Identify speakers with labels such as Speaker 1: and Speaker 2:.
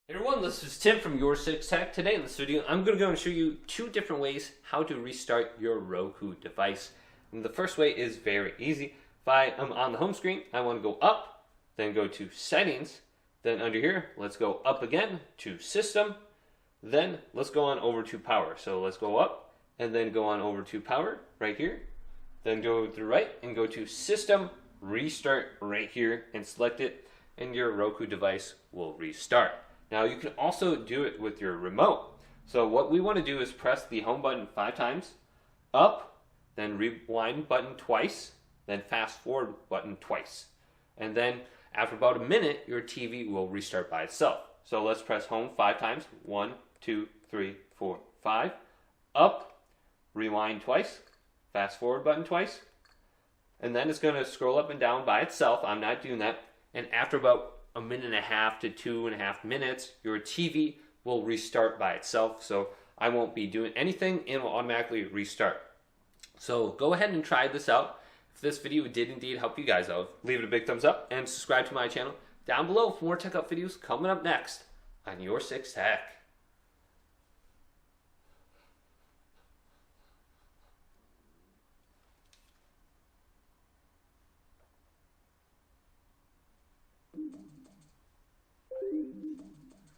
Speaker 1: Hey everyone, this is Tim from YourSixTech. Today in this video, I'm going to go and show you two different ways how to restart your Roku device. And the first way is very easy. If I am on the home screen, I want to go up, then go to Settings, then under here, let's go up again to System, then let's go on over to Power. So let's go up and then go on over to Power right here, then go to the right and go to System, Restart right here and select it, and your Roku device will restart. Now you can also do it with your remote. So what we want to do is press the home button 5 times, up, then rewind button twice, then fast forward button twice. And then after about a minute, your TV will restart by itself. So let's press home 5 times, 1, 2, 3, 4, 5, up, rewind twice, fast forward button twice, and then it's going to scroll up and down by itself. I'm not doing that. And after about a minute and a half to 2.5 minutes, your TV will restart by itself. So I won't be doing anything and it will automatically restart. So go ahead and try this out. If this video did indeed help you guys out, leave it a big thumbs up and subscribe to my channel down below for more tech up videos coming up next on YourSixTech.